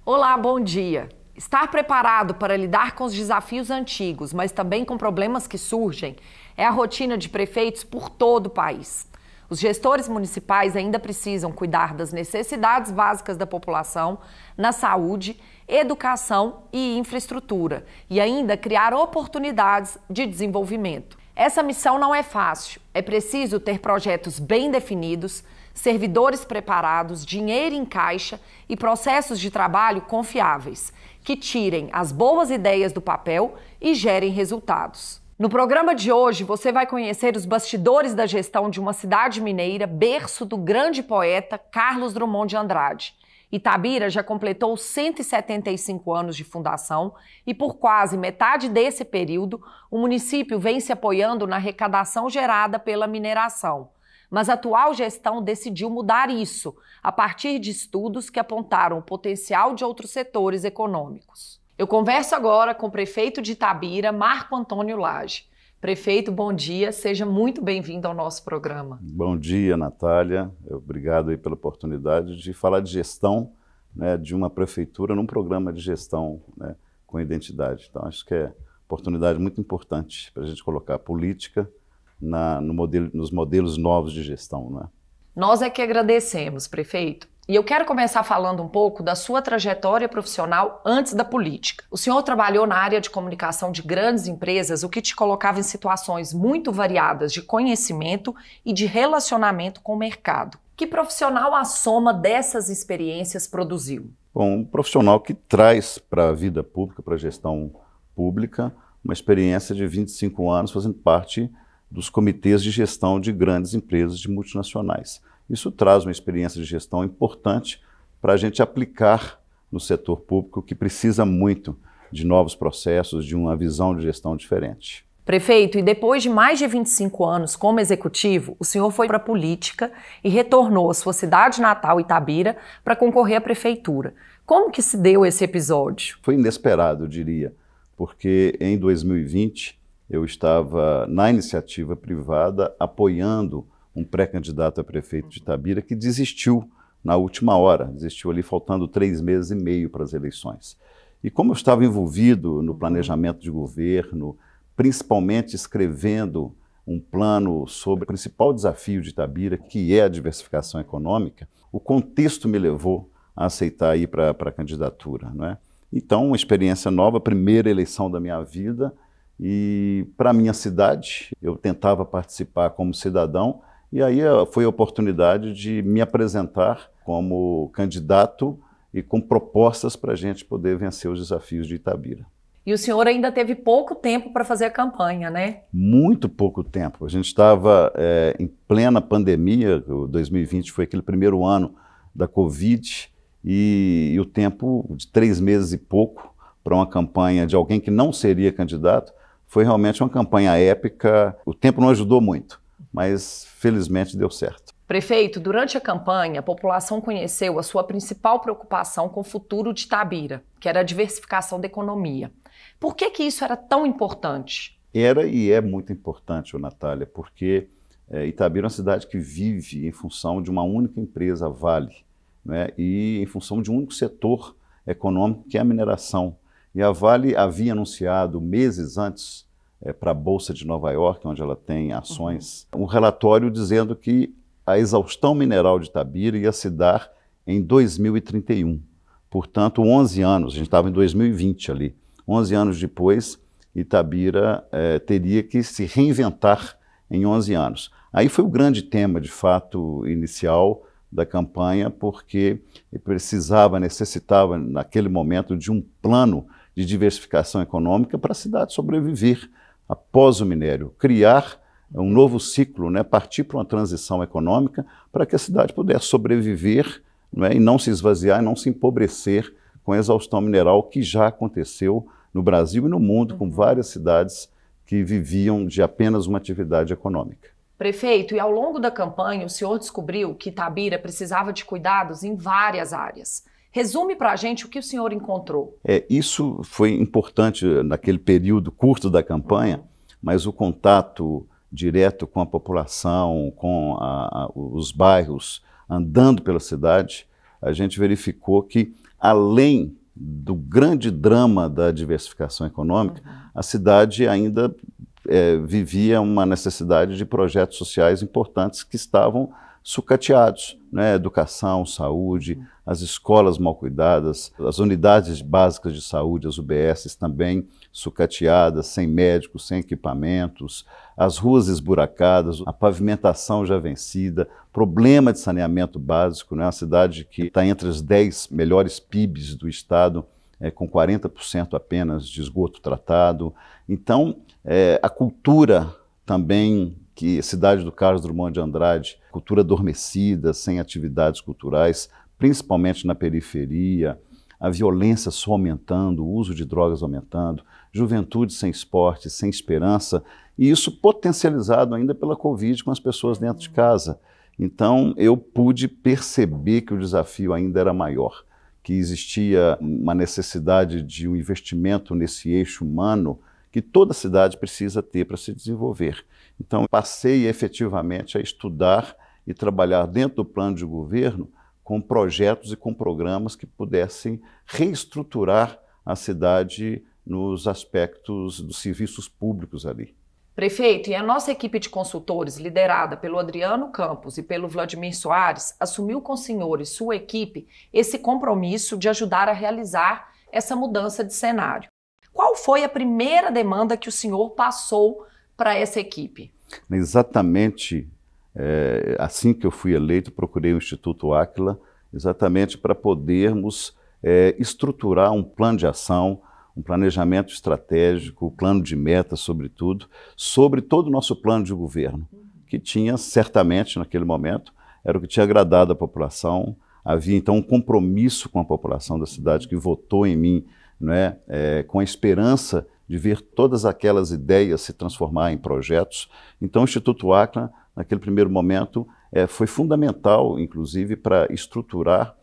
Olá, bom dia. Estar preparado para lidar com os desafios antigos, mas também com problemas que surgem, é a rotina de prefeitos por todo o país. Os gestores municipais ainda precisam cuidar das necessidades básicas da população na saúde, educação e infraestrutura, e ainda criar oportunidades de desenvolvimento. Essa missão não é fácil. É preciso ter projetos bem definidos, servidores preparados, dinheiro em caixa e processos de trabalho confiáveis, que tirem as boas ideias do papel e gerem resultados. No programa de hoje, você vai conhecer os bastidores da gestão de uma cidade mineira, berço do grande poeta Carlos Drummond de Andrade. Itabira já completou 175 anos de fundação e por quase metade desse período, o município vem se apoiando na arrecadação gerada pela mineração. Mas a atual gestão decidiu mudar isso, a partir de estudos que apontaram o potencial de outros setores econômicos. Eu converso agora com o prefeito de Itabira, Marco Antônio Lage. Prefeito, bom dia, seja muito bem-vindo ao nosso programa. Bom dia, Natália. Obrigado aí pela oportunidade de falar de gestão, né, de uma prefeitura num programa de gestão, né, com identidade. Então, acho que é uma oportunidade muito importante para a gente colocar a política nos modelos novos de gestão, né? Nós é que agradecemos, prefeito. E eu quero começar falando um pouco da sua trajetória profissional antes da política. O senhor trabalhou na área de comunicação de grandes empresas, o que te colocava em situações muito variadas de conhecimento e de relacionamento com o mercado. Que profissional a soma dessas experiências produziu? Bom, um profissional que traz para a vida pública, para a gestão pública, uma experiência de 25 anos fazendo parte dos comitês de gestão de grandes empresas de multinacionais. Isso traz uma experiência de gestão importante para a gente aplicar no setor público, que precisa muito de novos processos, de uma visão de gestão diferente. Prefeito, e depois de mais de 25 anos como executivo, o senhor foi para a política e retornou à sua cidade natal, Itabira, para concorrer à prefeitura. Como que se deu esse episódio? Foi inesperado, eu diria, porque em 2020 eu estava na iniciativa privada apoiando um pré-candidato a prefeito de Itabira que desistiu na última hora, desistiu ali faltando 3 meses e meio para as eleições. E como eu estava envolvido no planejamento de governo, principalmente escrevendo um plano sobre o principal desafio de Itabira, que é a diversificação econômica, o contexto me levou a aceitar ir para a candidatura, não é? Então, uma experiência nova, primeira eleição da minha vida, e para a minha cidade, eu tentava participar como cidadão, e aí foi a oportunidade de me apresentar como candidato e com propostas para a gente poder vencer os desafios de Itabira. E o senhor ainda teve pouco tempo para fazer a campanha, né? Muito pouco tempo. A gente estava em plena pandemia, 2020 foi aquele primeiro ano da Covid, e o tempo de 3 meses e pouco para uma campanha de alguém que não seria candidato, foi realmente uma campanha épica. O tempo não ajudou muito, mas felizmente deu certo. Prefeito, durante a campanha, a população conheceu a sua principal preocupação com o futuro de Itabira, que era a diversificação da economia. Por que isso era tão importante? Era e é muito importante, Natália, porque Itabira é uma cidade que vive em função de uma única empresa, a Vale, né, e em função de um único setor econômico, que é a mineração. E a Vale havia anunciado meses antes para a Bolsa de Nova York, onde ela tem ações, um relatório dizendo que a exaustão mineral de Itabira ia se dar em 2031. Portanto, 11 anos, a gente estava em 2020 ali, 11 anos depois, Itabira teria que se reinventar em 11 anos. Aí foi o grande tema, de fato, inicial da campanha, porque necessitava, naquele momento, de um plano de diversificação econômica para a cidade sobreviver após o minério, criar um novo ciclo, né, partir para uma transição econômica para que a cidade pudesse sobreviver, né, e não se esvaziar, e não se empobrecer com a exaustão mineral que já aconteceu no Brasil e no mundo, com várias cidades que viviam de apenas uma atividade econômica. Prefeito, e ao longo da campanha o senhor descobriu que Itabira precisava de cuidados em várias áreas. Resume para a gente o que o senhor encontrou. Isso foi importante naquele período curto da campanha, mas o contato direto com a população, com os bairros, andando pela cidade, a gente verificou que, além do grande drama da diversificação econômica, a cidade ainda vivia uma necessidade de projetos sociais importantes que estavam sucateados, né? Educação, saúde, as escolas mal cuidadas, as unidades básicas de saúde, as UBSs também sucateadas, sem médicos, sem equipamentos, as ruas esburacadas, a pavimentação já vencida, problema de saneamento básico, né? Uma cidade que está entre as 10 melhores PIBs do estado, com 40% apenas de esgoto tratado. Então, a cultura também, que a cidade do Carlos Drummond de Andrade, cultura adormecida, sem atividades culturais, principalmente na periferia, a violência só aumentando, o uso de drogas aumentando, juventude sem esporte, sem esperança, e isso potencializado ainda pela Covid com as pessoas dentro de casa. Então, eu pude perceber que o desafio ainda era maior, que existia uma necessidade de um investimento nesse eixo humano que toda cidade precisa ter para se desenvolver. Então, passei efetivamente a estudar e trabalhar dentro do plano de governo com projetos e com programas que pudessem reestruturar a cidade nos aspectos dos serviços públicos ali. Prefeito, e a nossa equipe de consultores, liderada pelo Adriano Campos e pelo Vladimir Soares, assumiu com o senhor e sua equipe esse compromisso de ajudar a realizar essa mudança de cenário. Qual foi a primeira demanda que o senhor passou para essa equipe? Exatamente assim que eu fui eleito, procurei o Instituto Áquila, exatamente para podermos estruturar um plano de ação, um planejamento estratégico, um plano de metas, sobretudo, sobre todo o nosso plano de governo, que tinha, certamente, naquele momento, era o que tinha agradado a população. Havia, então, um compromisso com a população da cidade que votou em mim, né, com a esperança de ver todas aquelas ideias se transformar em projetos. Então, o Instituto Áquila, naquele primeiro momento, foi fundamental, inclusive, para estruturar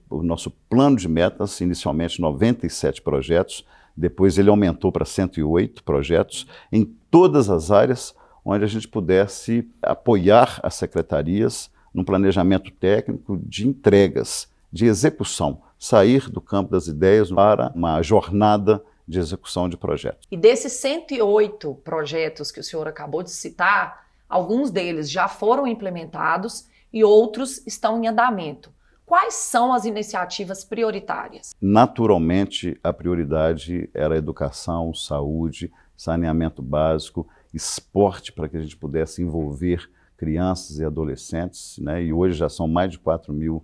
o nosso plano de metas, inicialmente 97 projetos, depois ele aumentou para 108 projetos, em todas as áreas onde a gente pudesse apoiar as secretarias num planejamento técnico de entregas, de execução, sair do campo das ideias para uma jornada de execução de projetos. E desses 108 projetos que o senhor acabou de citar, alguns deles já foram implementados e outros estão em andamento. Quais são as iniciativas prioritárias? Naturalmente, a prioridade era educação, saúde, saneamento básico, esporte, para que a gente pudesse envolver crianças e adolescentes, né? E hoje já são mais de 4.000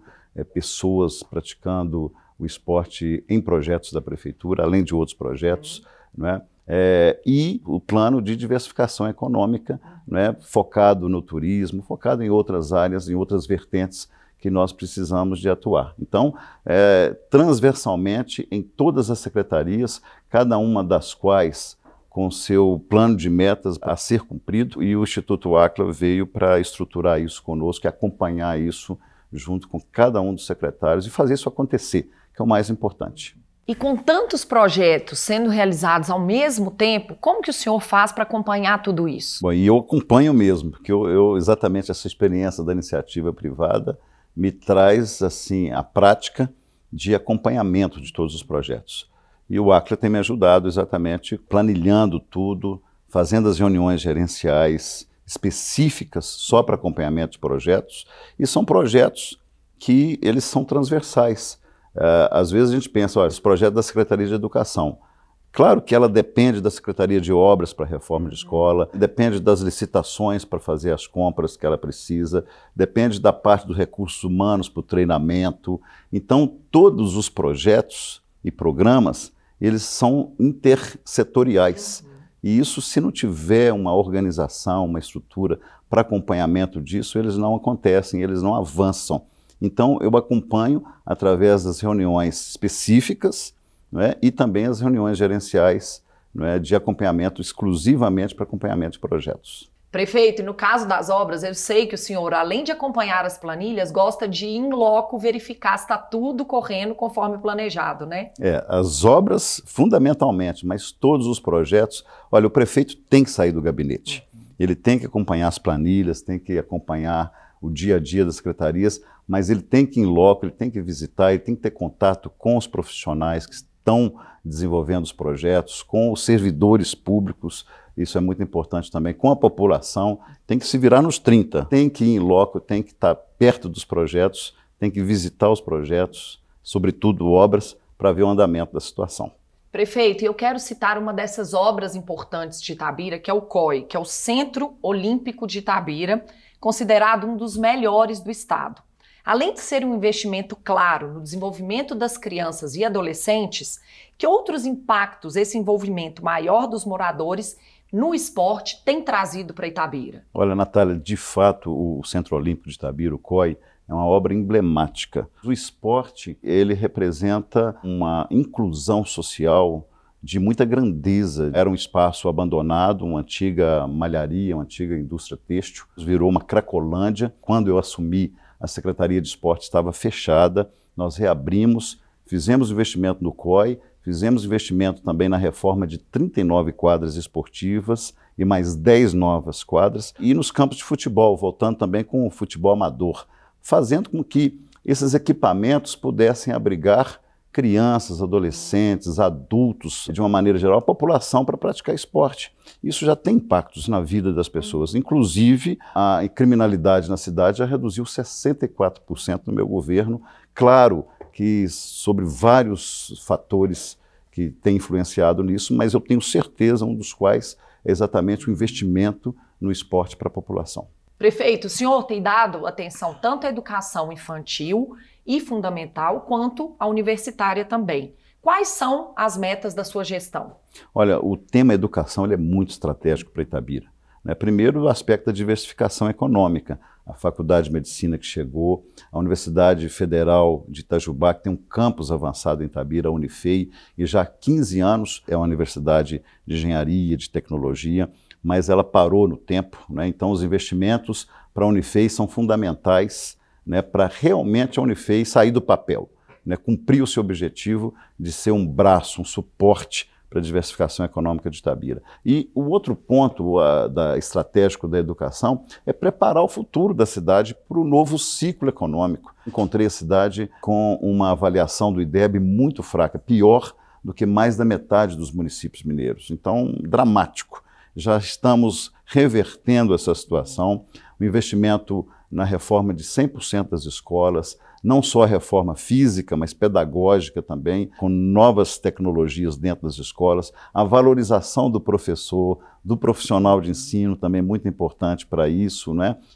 pessoas praticando o esporte em projetos da prefeitura, além de outros projetos, né? E o plano de diversificação econômica, né? Focado no turismo, focado em outras áreas, em outras vertentes que nós precisamos de atuar. Então, transversalmente, em todas as secretarias, cada uma das quais com seu plano de metas a ser cumprido, e o Instituto Áquila veio para estruturar isso conosco e acompanhar isso junto com cada um dos secretários e fazer isso acontecer, que é o mais importante. E com tantos projetos sendo realizados ao mesmo tempo, como que o senhor faz para acompanhar tudo isso? Bom, e eu acompanho mesmo, porque exatamente essa experiência da iniciativa privada me traz assim a prática de acompanhamento de todos os projetos. E o Áquila tem me ajudado exatamente planilhando tudo, fazendo as reuniões gerenciais específicas só para acompanhamento de projetos, e são projetos que eles são transversais. Às vezes a gente pensa, olha, esse projeto da Secretaria de Educação, claro que ela depende da Secretaria de Obras para a reforma de escola, depende das licitações para fazer as compras que ela precisa, depende da parte dos recursos humanos para o treinamento. Então, todos os projetos e programas, eles são intersetoriais. E isso, se não tiver uma organização, uma estrutura para acompanhamento disso, eles não acontecem, eles não avançam. Então, eu acompanho através das reuniões específicas, não é? E também as reuniões gerenciais, não é? De acompanhamento, exclusivamente para acompanhamento de projetos. Prefeito, e no caso das obras, eu sei que o senhor, além de acompanhar as planilhas, gosta de ir em loco verificar se está tudo correndo conforme planejado, né? As obras, fundamentalmente, mas todos os projetos, olha, o prefeito tem que sair do gabinete. Ele tem que acompanhar as planilhas, tem que acompanhar o dia a dia das secretarias, mas ele tem que ir em loco, ele tem que visitar, ele tem que ter contato com os profissionais que estão desenvolvendo os projetos, com os servidores públicos, isso é muito importante também, com a população, tem que se virar nos 30, tem que ir em loco, tem que estar perto dos projetos, tem que visitar os projetos, sobretudo obras, para ver o andamento da situação. Prefeito, eu quero citar uma dessas obras importantes de Itabira, que é o COI, que é o Centro Olímpico de Itabira, considerado um dos melhores do estado. Além de ser um investimento claro no desenvolvimento das crianças e adolescentes, que outros impactos esse envolvimento maior dos moradores no esporte tem trazido para Itabira? Olha, Natália, de fato, o Centro Olímpico de Itabira, o COI, é uma obra emblemática. O esporte, ele representa uma inclusão social de muita grandeza. Era um espaço abandonado, uma antiga malharia, uma antiga indústria têxtil. Virou uma cracolândia. Quando eu assumi, a Secretaria de Esporte estava fechada. Nós reabrimos, fizemos investimento no COI, fizemos investimento também na reforma de 39 quadras esportivas e mais 10 novas quadras. E nos campos de futebol, voltando também com o futebol amador, fazendo com que esses equipamentos pudessem abrigar crianças, adolescentes, adultos, de uma maneira geral, a população para praticar esporte. Isso já tem impactos na vida das pessoas. Inclusive, a criminalidade na cidade já reduziu 64% no meu governo. Claro que sobre vários fatores que têm influenciado nisso, mas eu tenho certeza, um dos quais é exatamente o investimento no esporte para a população. Prefeito, o senhor tem dado atenção tanto à educação infantil e fundamental, quanto à universitária também. Quais são as metas da sua gestão? Olha, o tema educação ele é muito estratégico para Itabira. Primeiro, o aspecto da diversificação econômica. A Faculdade de Medicina que chegou, a Universidade Federal de Itajubá, que tem um campus avançado em Itabira, a Unifei, e já há 15 anos é uma universidade de engenharia, de tecnologia, mas ela parou no tempo, Então os investimentos para a Unifei são fundamentais, para realmente a Unifei sair do papel, cumprir o seu objetivo de ser um braço, um suporte para a diversificação econômica de Itabira. E o outro ponto estratégico da educação é preparar o futuro da cidade para o novo ciclo econômico. Encontrei a cidade com uma avaliação do IDEB muito fraca, pior do que mais da metade dos municípios mineiros. Então, dramático. Já estamos revertendo essa situação, o investimento na reforma de 100% das escolas, não só a reforma física, mas pedagógica também, com novas tecnologias dentro das escolas, a valorização do professor, do profissional de ensino, também muito importante para isso,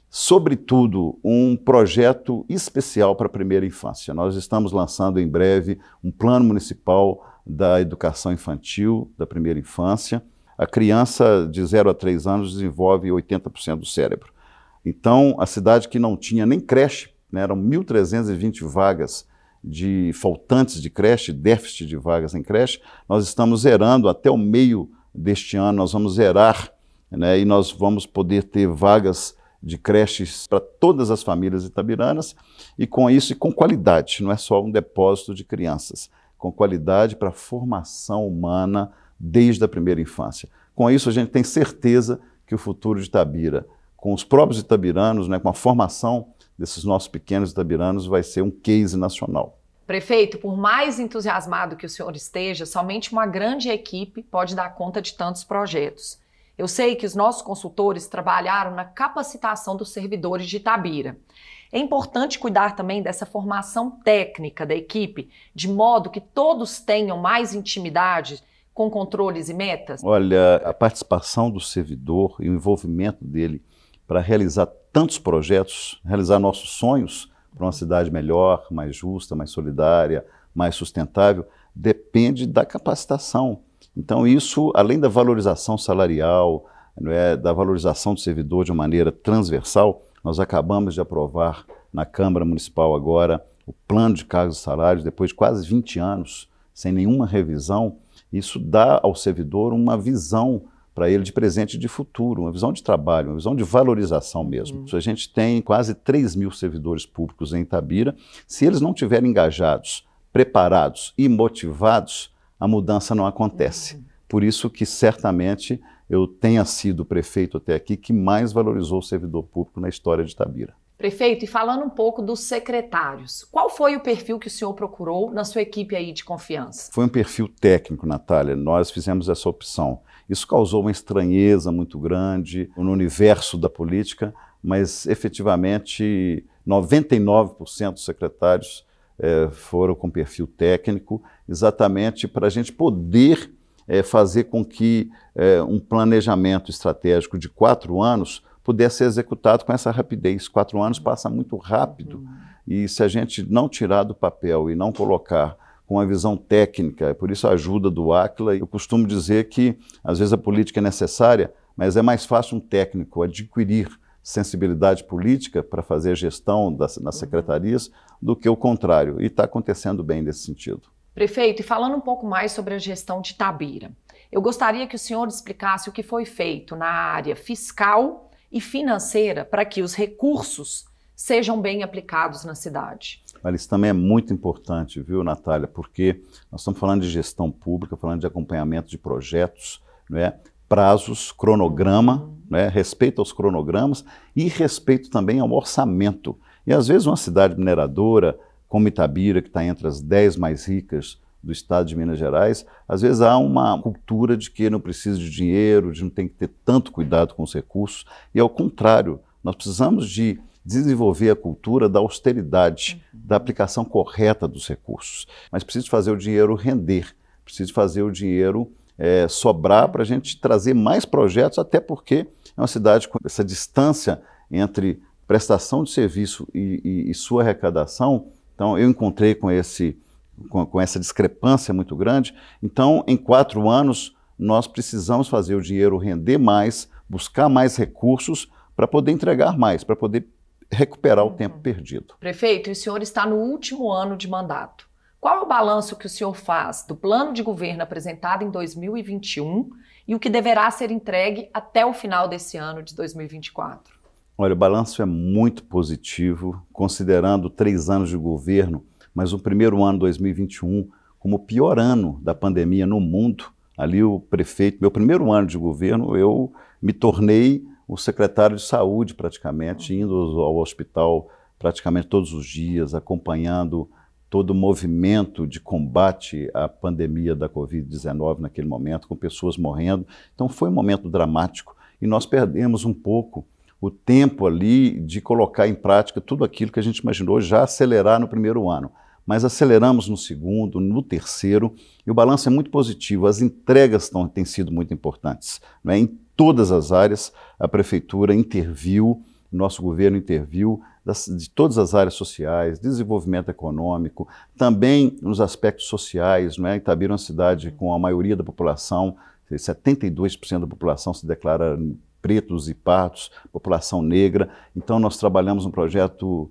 Sobretudo, um projeto especial para a primeira infância. Nós estamos lançando em breve um plano municipal da educação infantil, da primeira infância. A criança de 0 a 3 anos desenvolve 80% do cérebro. Então, a cidade que não tinha nem creche, eram 1.320 vagas de faltantes de creche, déficit de vagas em creche, nós estamos zerando até o meio deste ano, nós vamos zerar, e nós vamos poder ter vagas de creches para todas as famílias itabiranas, e com isso, e com qualidade, não é só um depósito de crianças, com qualidade para a formação humana desde a primeira infância. Com isso, a gente tem certeza que o futuro de Itabira, com os próprios itabiranos, com a formação desses nossos pequenos itabiranos, vai ser um case nacional. Prefeito, por mais entusiasmado que o senhor esteja, somente uma grande equipe pode dar conta de tantos projetos. Eu sei que os nossos consultores trabalharam na capacitação dos servidores de Itabira. É importante cuidar também dessa formação técnica da equipe, de modo que todos tenham mais intimidade com controles e metas? Olha, a participação do servidor e o envolvimento dele para realizar tantos projetos, realizar nossos sonhos para uma cidade melhor, mais justa, mais solidária, mais sustentável, depende da capacitação. Então isso, além da valorização salarial, da valorização do servidor de uma maneira transversal, nós acabamos de aprovar na Câmara Municipal agora o plano de cargos e salários, depois de quase 20 anos, sem nenhuma revisão. Isso dá ao servidor uma visão para ele de presente e de futuro, uma visão de trabalho, uma visão de valorização mesmo. A gente tem quase 3.000 servidores públicos em Itabira. Se eles não estiverem engajados, preparados e motivados, a mudança não acontece. Por isso que certamente eu tenha sido o prefeito até aqui que mais valorizou o servidor público na história de Itabira. Prefeito, e falando um pouco dos secretários, qual foi o perfil que o senhor procurou na sua equipe aí de confiança? Foi um perfil técnico, Natália. Nós fizemos essa opção. Isso causou uma estranheza muito grande no universo da política, mas efetivamente 99% dos secretários foram com perfil técnico, exatamente para a gente poder fazer com que um planejamento estratégico de 4 anos pudesse ser executado com essa rapidez. 4 anos passa muito rápido, e se a gente não tirar do papel e não colocar com uma visão técnica, por isso a ajuda do Áquila, eu costumo dizer que às vezes a política é necessária, mas é mais fácil um técnico adquirir sensibilidade política para fazer a gestão nas secretarias do que o contrário, e está acontecendo bem nesse sentido. Prefeito, e falando um pouco mais sobre a gestão de Itabira, eu gostaria que o senhor explicasse o que foi feito na área fiscal e financeira para que os recursos sejam bem aplicados na cidade. Olha, isso também é muito importante, viu, Natália, porque nós estamos falando de gestão pública, falando de acompanhamento de projetos, não é? Prazos, cronograma, respeito aos cronogramas e respeito também ao orçamento. E às vezes uma cidade mineradora como Itabira, que está entre as 10 mais ricas do estado de Minas Gerais, às vezes há uma cultura de que não precisa de dinheiro, de não tem que ter tanto cuidado com os recursos, e ao contrário, nós precisamos de desenvolver a cultura da austeridade, da aplicação correta dos recursos. Mas precisa fazer o dinheiro render, precisa fazer o dinheiro sobrar para a gente trazer mais projetos, até porque é uma cidade com essa distância entre prestação de serviço e sua arrecadação. Então eu encontrei com essa discrepância muito grande. Então, em 4 anos, nós precisamos fazer o dinheiro render mais, buscar mais recursos para poder entregar mais, para poder recuperar o tempo perdido. Prefeito, o senhor está no último ano de mandato. Qual é o balanço que o senhor faz do plano de governo apresentado em 2021 e o que deverá ser entregue até o final desse ano de 2024? Olha, o balanço é muito positivo, considerando 3 anos de governo, mas o primeiro ano, 2021, como o pior ano da pandemia no mundo. Ali o prefeito, meu primeiro ano de governo, eu me tornei o secretário de saúde praticamente, indo ao hospital praticamente todos os dias, acompanhando todo o movimento de combate à pandemia da Covid-19 naquele momento, com pessoas morrendo. Então foi um momento dramático e nós perdemos um pouco o tempo ali de colocar em prática tudo aquilo que a gente imaginou já acelerar no primeiro ano. Mas aceleramos no segundo, no terceiro, e o balanço é muito positivo. As entregas têm sido muito importantes, não é? Em todas as áreas, a prefeitura interviu, o nosso governo interviu, de todas as áreas sociais, desenvolvimento econômico, também nos aspectos sociais, não é? Itabira é uma cidade com a maioria da população, 72% da população se declara pretos e pardos, população negra. Então nós trabalhamos um projeto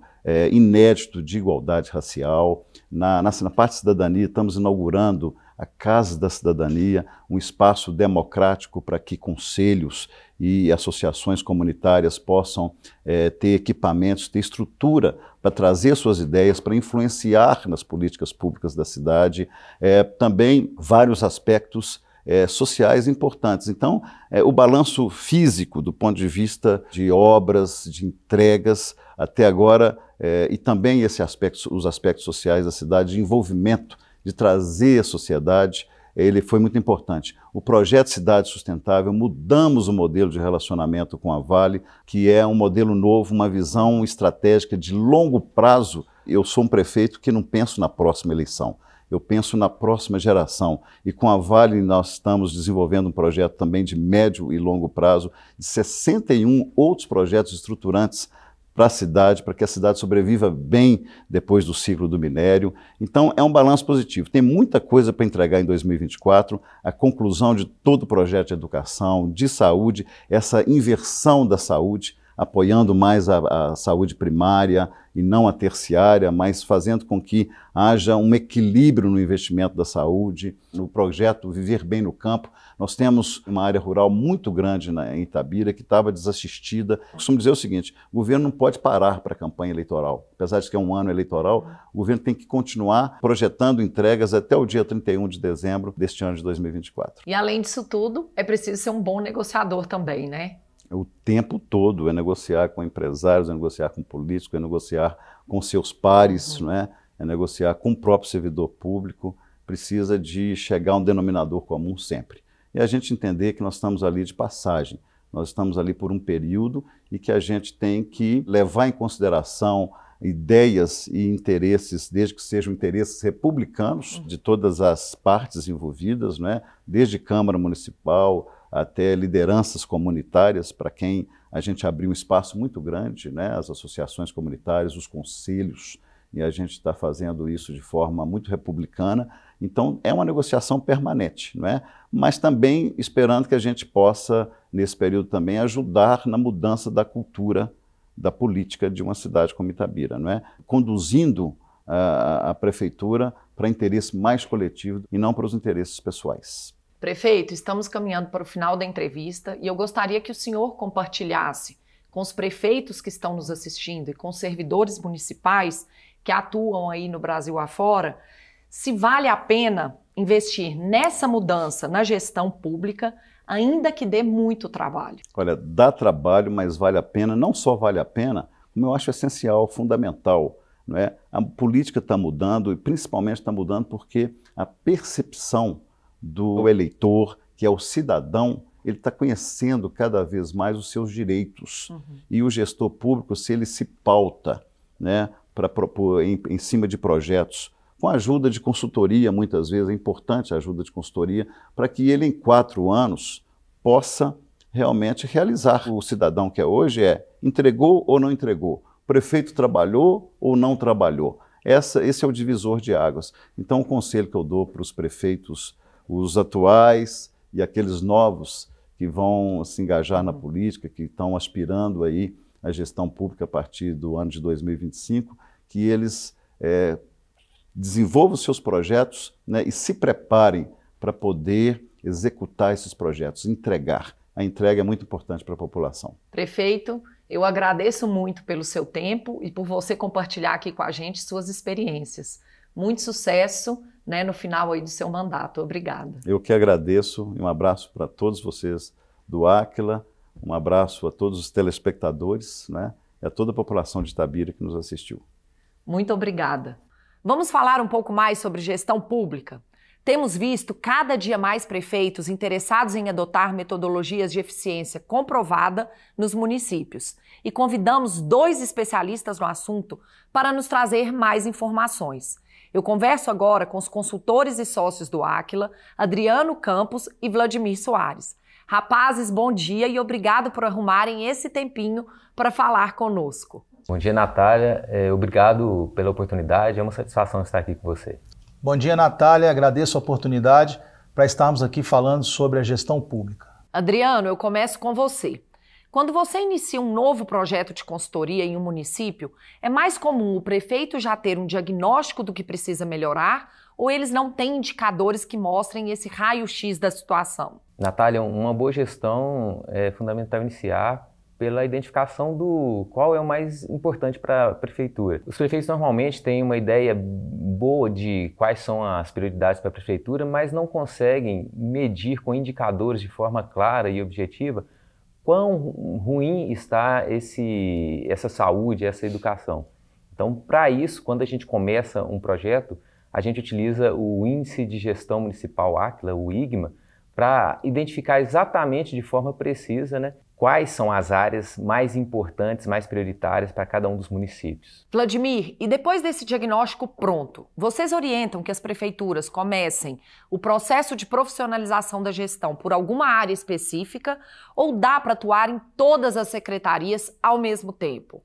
inédito de igualdade racial. Na parte de cidadania, estamos inaugurando a Casa da Cidadania, um espaço democrático para que conselhos e associações comunitárias possam ter equipamentos, ter estrutura para trazer suas ideias, para influenciar nas políticas públicas da cidade. Também vários aspectos sociais importantes. Então, o balanço físico, do ponto de vista de obras, de entregas, até agora, e também os aspectos sociais da cidade, de envolvimento, de trazer a sociedade, ele foi muito importante. O projeto Cidade Sustentável, mudamos o modelo de relacionamento com a Vale, que é um modelo novo, uma visão estratégica de longo prazo. Eu sou um prefeito que não penso na próxima eleição. Eu penso na próxima geração, e com a Vale nós estamos desenvolvendo um projeto também de médio e longo prazo, de 61 outros projetos estruturantes para a cidade, para que a cidade sobreviva bem depois do ciclo do minério. Então é um balanço positivo. Tem muita coisa para entregar em 2024, a conclusão de todo o projeto de educação, de saúde, essa inversão da saúde, apoiando mais a saúde primária e não a terciária, mas fazendo com que haja um equilíbrio no investimento da saúde. No projeto Viver Bem no Campo, nós temos uma área rural muito grande em Itabira que estava desassistida. Eu costumo dizer o seguinte: o governo não pode parar para a campanha eleitoral. Apesar de que é um ano eleitoral, o governo tem que continuar projetando entregas até o dia 31 de dezembro deste ano de 2024. E além disso tudo, é preciso ser um bom negociador também, né? o tempo todo, é negociar com empresários, é negociar com políticos, é negociar com seus pares, não é? É negociar com o próprio servidor público, precisa de chegar a um denominador comum sempre. E a gente entender que nós estamos ali de passagem, nós estamos ali por um período e que a gente tem que levar em consideração ideias e interesses, desde que sejam interesses republicanos de todas as partes envolvidas, né? Desde Câmara Municipal até lideranças comunitárias, para quem a gente abriu um espaço muito grande, né? As associações comunitárias, os conselhos, e a gente está fazendo isso de forma muito republicana. Então, é uma negociação permanente, não é? Mas também esperando que a gente possa, nesse período também, ajudar na mudança da cultura da política de uma cidade como Itabira, não é? Conduzindo a prefeitura para interesse mais coletivo e não para os interesses pessoais. Prefeito, estamos caminhando para o final da entrevista e eu gostaria que o senhor compartilhasse com os prefeitos que estão nos assistindo e com os servidores municipais que atuam aí no Brasil afora, se vale a pena investir nessa mudança na gestão pública, ainda que dê muito trabalho. Olha, dá trabalho, mas vale a pena, não só vale a pena, como eu acho essencial, fundamental, não é? A política está mudando e principalmente está mudando porque a percepção do eleitor, que é o cidadão, ele está conhecendo cada vez mais os seus direitos. E o gestor público, se ele se pauta, né, para propor em cima de projetos, com a ajuda de consultoria, muitas vezes, é importante a ajuda de consultoria, para que ele, em 4 anos, possa realmente realizar. O cidadão que é hoje entregou ou não entregou, o prefeito trabalhou ou não trabalhou. Esse é o divisor de águas. Então, o conselho que eu dou para os prefeitos, os atuais e aqueles novos que vão se engajar na política, que estão aspirando aí a gestão pública a partir do ano de 2025, que eles desenvolvam seus projetos, né, e se preparem para poder executar esses projetos, entregar. A entrega é muito importante para a população. Prefeito, eu agradeço muito pelo seu tempo e por você compartilhar aqui com a gente suas experiências. Muito sucesso, né, no final aí do seu mandato. Obrigada. Eu que agradeço e um abraço para todos vocês do Áquila, um abraço a todos os telespectadores, né, e a toda a população de Itabira que nos assistiu. Muito obrigada. Vamos falar um pouco mais sobre gestão pública? Temos visto cada dia mais prefeitos interessados em adotar metodologias de eficiência comprovada nos municípios e convidamos 2 especialistas no assunto para nos trazer mais informações. Eu converso agora com os consultores e sócios do Áquila, Adriano Campos e Vladimir Soares. Rapazes, bom dia e obrigado por arrumarem esse tempinho para falar conosco. Bom dia, Natália. Obrigado pela oportunidade. É uma satisfação estar aqui com você. Bom dia, Natália. Agradeço a oportunidade para estarmos aqui falando sobre a gestão pública. Adriano, eu começo com você. Quando você inicia um novo projeto de consultoria em um município, é mais comum o prefeito já ter um diagnóstico do que precisa melhorar ou eles não têm indicadores que mostrem esse raio-x da situação? Natália, uma boa gestão é fundamental iniciar pela identificação do qual é o mais importante para a prefeitura. Os prefeitos normalmente têm uma ideia boa de quais são as prioridades para a prefeitura, mas não conseguem medir com indicadores de forma clara e objetiva quão ruim está essa saúde, essa educação. Então, para isso, quando a gente começa um projeto, a gente utiliza o Índice de Gestão Municipal Áquila, o IGMA, para identificar exatamente de forma precisa, né, quais são as áreas mais importantes, mais prioritárias para cada um dos municípios. Vladimir, e depois desse diagnóstico pronto, vocês orientam que as prefeituras comecem o processo de profissionalização da gestão por alguma área específica ou dá para atuar em todas as secretarias ao mesmo tempo?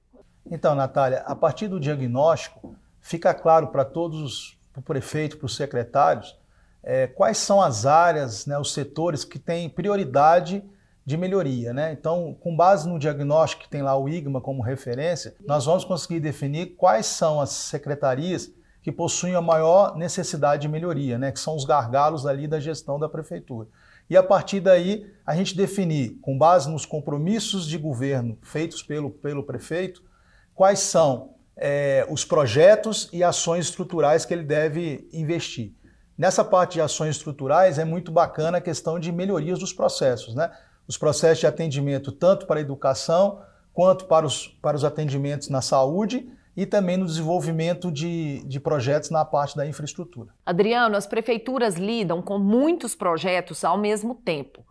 Então, Natália, a partir do diagnóstico, fica claro para todos, para o prefeito, para os secretários, quais são as áreas, né, os setores que têm prioridade de melhoria, né? Então, com base no diagnóstico que tem lá o IGMA como referência, nós vamos conseguir definir quais são as secretarias que possuem a maior necessidade de melhoria, né? Que são os gargalos ali da gestão da prefeitura. E a partir daí, a gente definir, com base nos compromissos de governo feitos pelo prefeito, quais são os projetos e ações estruturais que ele deve investir. Nessa parte de ações estruturais é muito bacana a questão de melhorias dos processos, né? os processos de atendimento tanto para a educação quanto para os atendimentos na saúde e também no desenvolvimento de projetos na parte da infraestrutura. Adriano, as prefeituras lidam com muitos projetos ao mesmo tempo.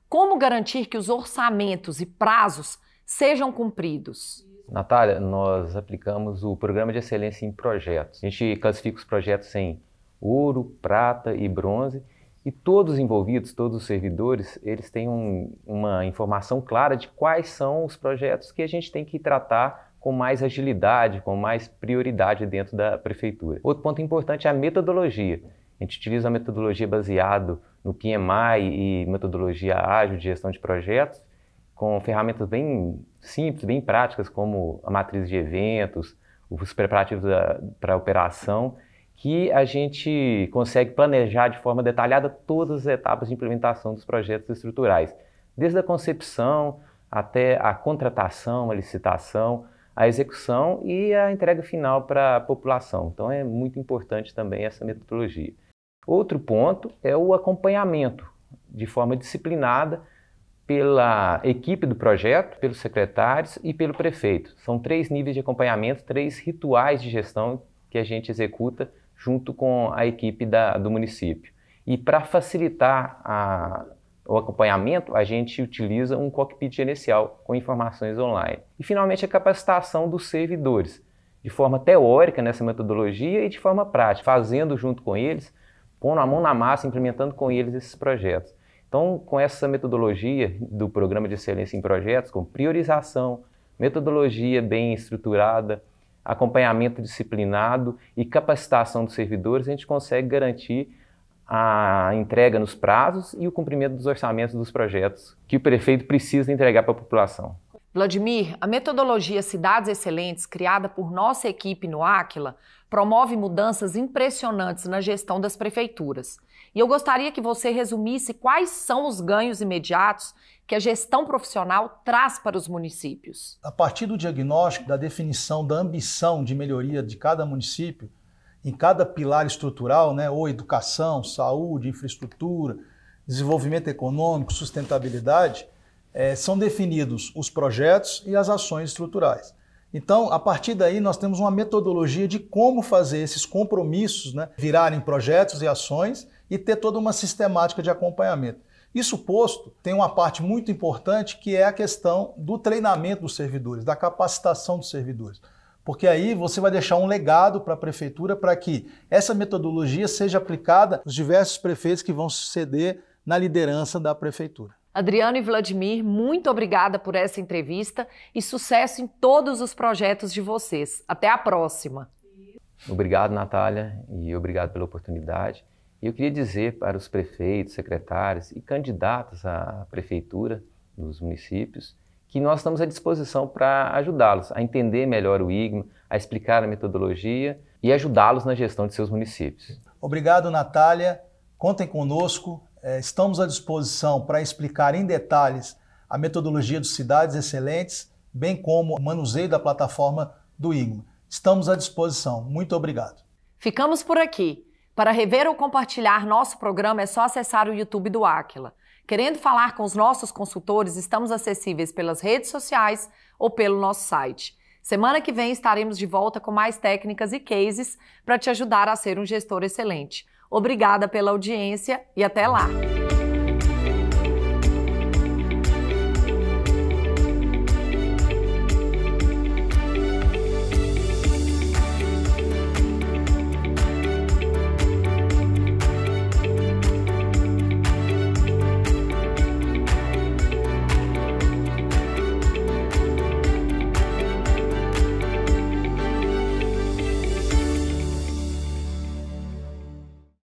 Como garantir que os orçamentos e prazos sejam cumpridos? Natália, nós aplicamos o Programa de Excelência em Projetos. A gente classifica os projetos em ouro, prata e bronze, e todos os envolvidos, todos os servidores, eles têm uma informação clara de quais são os projetos que a gente tem que tratar com mais agilidade, com mais prioridade dentro da prefeitura. Outro ponto importante é a metodologia. A gente utiliza a metodologia baseada no PMI e metodologia ágil de gestão de projetos, com ferramentas bem simples, bem práticas, como a matriz de eventos, os preparativos para a operação, que a gente consegue planejar de forma detalhada todas as etapas de implementação dos projetos estruturais, desde a concepção até a contratação, a licitação, a execução e a entrega final para a população. Então é muito importante também essa metodologia. Outro ponto é o acompanhamento de forma disciplinada pela equipe do projeto, pelos secretários e pelo prefeito. São 3 níveis de acompanhamento, 3 rituais de gestão que a gente executa junto com a equipe do município. E para facilitar o acompanhamento, a gente utiliza um cockpit gerencial com informações online. E finalmente a capacitação dos servidores, de forma teórica nessa metodologia e de forma prática, fazendo junto com eles, pondo a mão na massa, implementando com eles esses projetos. Então, com essa metodologia do Programa de Excelência em Projetos, com priorização, metodologia bem estruturada, acompanhamento disciplinado e capacitação dos servidores, a gente consegue garantir a entrega nos prazos e o cumprimento dos orçamentos dos projetos que o prefeito precisa entregar para a população. Vladimir, a metodologia Cidades Excelentes, criada por nossa equipe no Áquila, promove mudanças impressionantes na gestão das prefeituras. E eu gostaria que você resumisse quais são os ganhos imediatos que a gestão profissional traz para os municípios. A partir do diagnóstico, da definição da ambição de melhoria de cada município, em cada pilar estrutural, né, ou educação, saúde, infraestrutura, desenvolvimento econômico, sustentabilidade, são definidos os projetos e as ações estruturais. Então, a partir daí, nós temos uma metodologia de como fazer esses compromissos, né, virarem projetos e ações e ter toda uma sistemática de acompanhamento. Isso posto, tem uma parte muito importante que é a questão do treinamento dos servidores, da capacitação dos servidores. Porque aí você vai deixar um legado para a prefeitura para que essa metodologia seja aplicada nos diversos prefeitos que vão suceder na liderança da prefeitura. Adriano e Vladimir, muito obrigada por essa entrevista e sucesso em todos os projetos de vocês. Até a próxima. Obrigado, Natália, e obrigado pela oportunidade. E eu queria dizer para os prefeitos, secretários e candidatos à prefeitura dos municípios que nós estamos à disposição para ajudá-los a entender melhor o IGMA, a explicar a metodologia e ajudá-los na gestão de seus municípios. Obrigado, Natália. Contem conosco. Estamos à disposição para explicar em detalhes a metodologia dos Cidades Excelentes, bem como o manuseio da plataforma do IGMA. Estamos à disposição. Muito obrigado. Ficamos por aqui. Para rever ou compartilhar nosso programa é só acessar o YouTube do Áquila. Querendo falar com os nossos consultores, estamos acessíveis pelas redes sociais ou pelo nosso site. Semana que vem estaremos de volta com mais técnicas e cases para te ajudar a ser um gestor excelente. Obrigada pela audiência e até lá!